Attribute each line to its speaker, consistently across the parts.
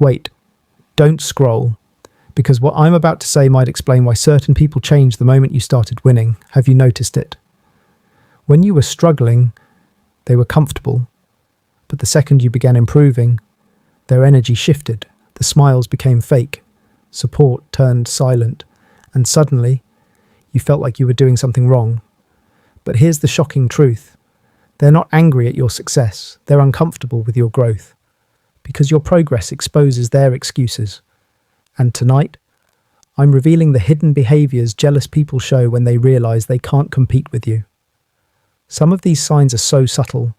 Speaker 1: Wait, don't scroll, because what I'm about to say might explain why certain people changed the moment you started winning. Have you noticed it? When you were struggling, they were comfortable, but the second you began improving, their energy shifted, the smiles became fake, support turned silent, and suddenly, you felt like you were doing something wrong. But here's the shocking truth. They're not angry at your success, they're uncomfortable with your growth, because your progress exposes their excuses. And tonight, I'm revealing the hidden behaviours jealous people show when they realise they can't compete with you. Some of these signs are so subtle,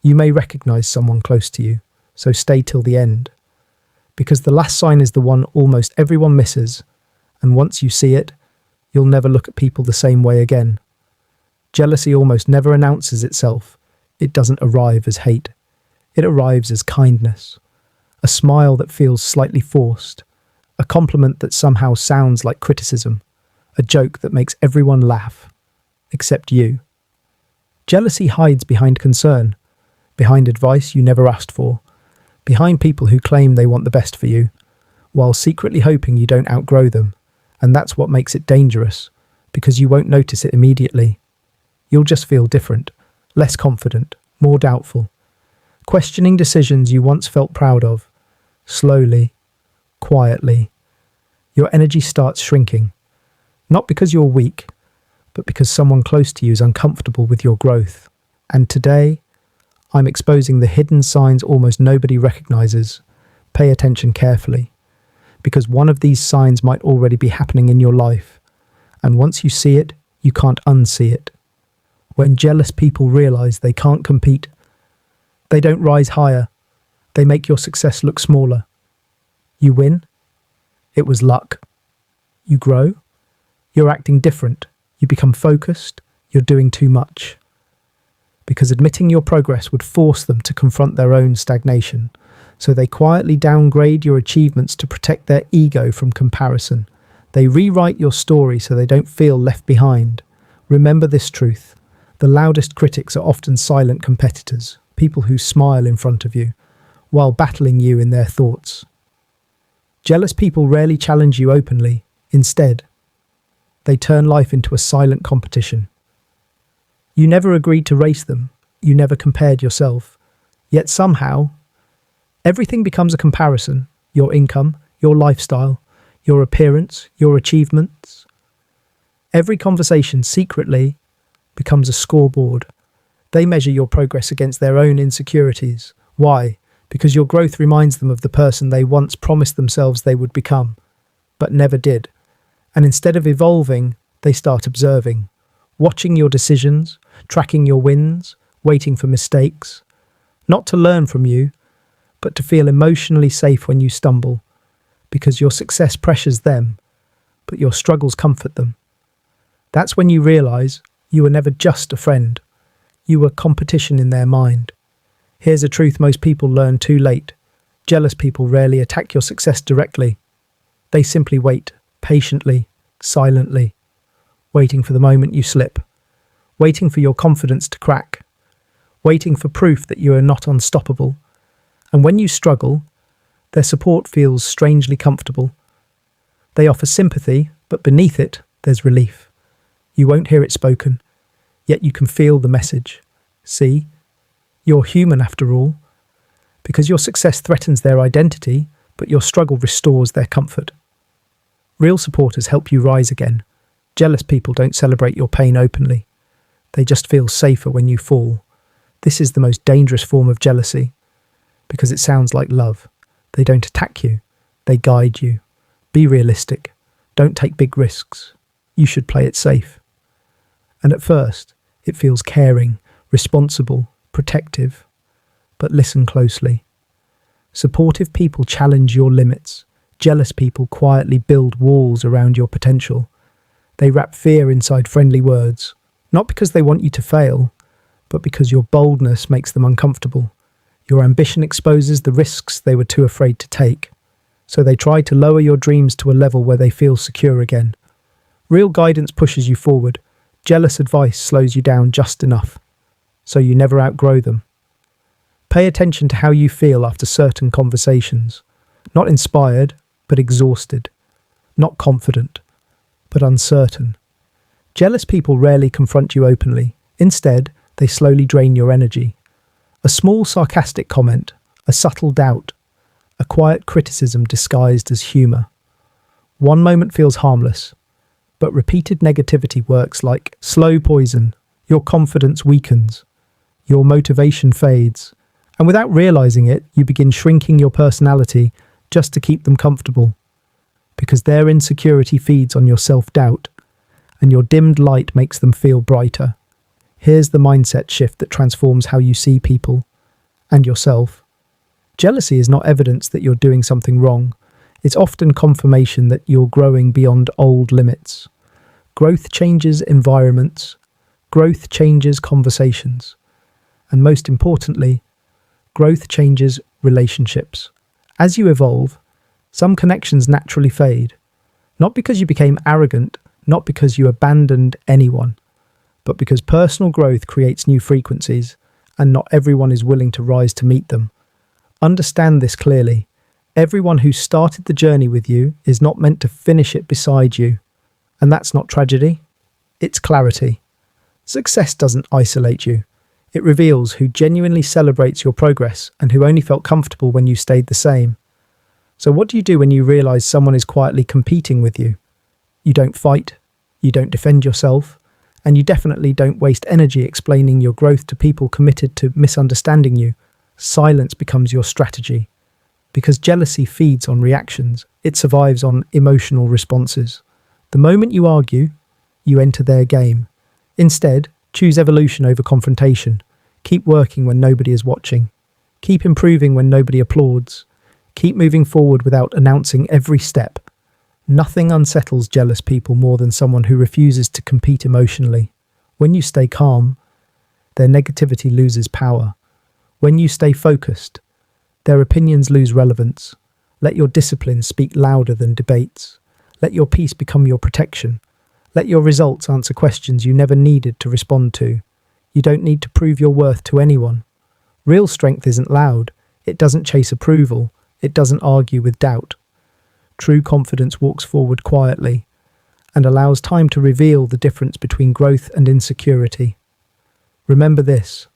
Speaker 1: you may recognise someone close to you, so stay till the end. Because the last sign is the one almost everyone misses, and once you see it, you'll never look at people the same way again. Jealousy almost never announces itself. It doesn't arrive as hate. It arrives as kindness. A smile that feels slightly forced. A compliment that somehow sounds like criticism. A joke that makes everyone laugh. Except you. Jealousy hides behind concern. Behind advice you never asked for. Behind people who claim they want the best for you, while secretly hoping you don't outgrow them. And that's what makes it dangerous, because you won't notice it immediately. You'll just feel different, less confident, more doubtful, questioning decisions you once felt proud of. Slowly, quietly, your energy starts shrinking, not because you're weak, but because someone close to you is uncomfortable with your growth. And today, I'm exposing the hidden signs almost nobody recognizes. Pay attention carefully, because one of these signs might already be happening in your life. And once you see it, you can't unsee it. When jealous people realize they can't compete, they don't rise higher. They make your success look smaller. You win? It was luck. You grow? You're acting different. You become focused. You're doing too much. Because admitting your progress would force them to confront their own stagnation. So they quietly downgrade your achievements to protect their ego from comparison. They rewrite your story so they don't feel left behind. Remember this truth. The loudest critics are often silent competitors, people who smile in front of you, while battling you in their thoughts. Jealous people rarely challenge you openly. Instead, they turn life into a silent competition. You never agreed to race them. You never compared yourself. Yet somehow, everything becomes a comparison. Your income, your lifestyle, your appearance, your achievements. Every conversation secretly becomes a scoreboard. They measure your progress against their own insecurities. Why? Because your growth reminds them of the person they once promised themselves they would become, but never did. And instead of evolving, they start observing, watching your decisions, tracking your wins, waiting for mistakes. Not to learn from you, but to feel emotionally safe when you stumble, because your success pressures them, but your struggles comfort them. That's when you realize you were never just a friend. You were competition in their mind. Here's a truth most people learn too late. Jealous people rarely attack your success directly. They simply wait, patiently, silently, waiting for the moment you slip, waiting for your confidence to crack, waiting for proof that you are not unstoppable. And when you struggle, their support feels strangely comfortable. They offer sympathy, but beneath it, there's relief. You won't hear it spoken, yet you can feel the message. See, you're human after all, because your success threatens their identity, but your struggle restores their comfort. Real supporters help you rise again. Jealous people don't celebrate your pain openly. They just feel safer when you fall. This is the most dangerous form of jealousy, because it sounds like love. They don't attack you, they guide you. Be realistic. Don't take big risks. You should play it safe. And at first, it feels caring, responsible, protective. But listen closely. Supportive people challenge your limits. Jealous people quietly build walls around your potential. They wrap fear inside friendly words, not because they want you to fail, but because your boldness makes them uncomfortable. Your ambition exposes the risks they were too afraid to take. So they try to lower your dreams to a level where they feel secure again. Real guidance pushes you forward. Jealous advice slows you down just enough, so you never outgrow them. Pay attention to how you feel after certain conversations. Not inspired, but exhausted. Not confident, but uncertain. Jealous people rarely confront you openly. Instead, they slowly drain your energy. A small sarcastic comment, a subtle doubt, a quiet criticism disguised as humour. One moment feels harmless, but repeated negativity works like slow poison. Your confidence weakens, your motivation fades, and without realising it, you begin shrinking your personality just to keep them comfortable. Because their insecurity feeds on your self-doubt, and your dimmed light makes them feel brighter. Here's the mindset shift that transforms how you see people and yourself. Jealousy is not evidence that you're doing something wrong. It's often confirmation that you're growing beyond old limits. Growth changes environments. Growth changes conversations. And most importantly, growth changes relationships. As you evolve, some connections naturally fade. Not because you became arrogant, not because you abandoned anyone, but because personal growth creates new frequencies, and not everyone is willing to rise to meet them. Understand this clearly. Everyone who started the journey with you is not meant to finish it beside you. And that's not tragedy, it's clarity. Success doesn't isolate you. It reveals who genuinely celebrates your progress and who only felt comfortable when you stayed the same. So what do you do when you realise someone is quietly competing with you? You don't fight, you don't defend yourself, and you definitely don't waste energy explaining your growth to people committed to misunderstanding you. Silence becomes your strategy. Because jealousy feeds on reactions, it survives on emotional responses. The moment you argue, you enter their game. Instead, choose evolution over confrontation. Keep working when nobody is watching. Keep improving when nobody applauds. Keep moving forward without announcing every step. Nothing unsettles jealous people more than someone who refuses to compete emotionally. When you stay calm, their negativity loses power. When you stay focused, their opinions lose relevance. Let your discipline speak louder than debates. Let your peace become your protection. Let your results answer questions you never needed to respond to. You don't need to prove your worth to anyone. Real strength isn't loud. It doesn't chase approval. It doesn't argue with doubt. True confidence walks forward quietly and allows time to reveal the difference between growth and insecurity. Remember this: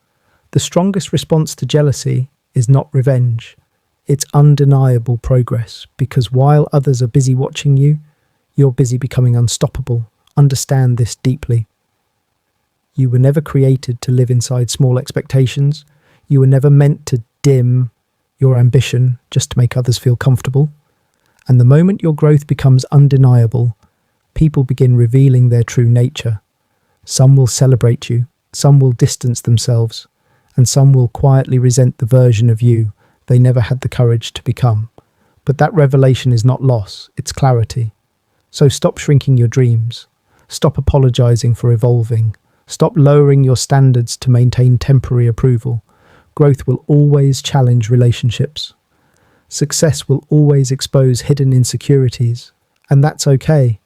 Speaker 1: the strongest response to jealousy is not revenge. It's undeniable progress, because while others are busy watching you, you're busy becoming unstoppable. Understand this deeply. You were never created to live inside small expectations. You were never meant to dim your ambition just to make others feel comfortable. And the moment your growth becomes undeniable, people begin revealing their true nature. Some will celebrate you, some will distance themselves, and some will quietly resent the version of you they never had the courage to become. But that revelation is not loss, it's clarity. So stop shrinking your dreams. Stop apologizing for evolving. Stop lowering your standards to maintain temporary approval. Growth will always challenge relationships. Success will always expose hidden insecurities. And that's okay.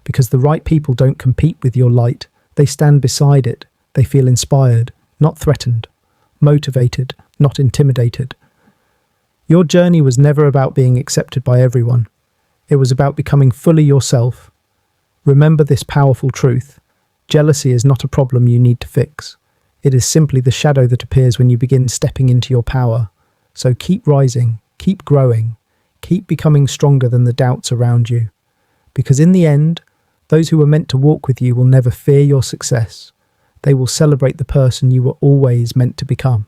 Speaker 1: Because the right people don't compete with your light. They stand beside it. They feel inspired, not threatened. Motivated, not intimidated. Your journey was never about being accepted by everyone. It was about becoming fully yourself. Remember this powerful truth. Jealousy is not a problem you need to fix. It is simply the shadow that appears when you begin stepping into your power. So keep rising, keep growing, keep becoming stronger than the doubts around you. Because in the end, those who were meant to walk with you will never fear your success. They will celebrate the person you were always meant to become.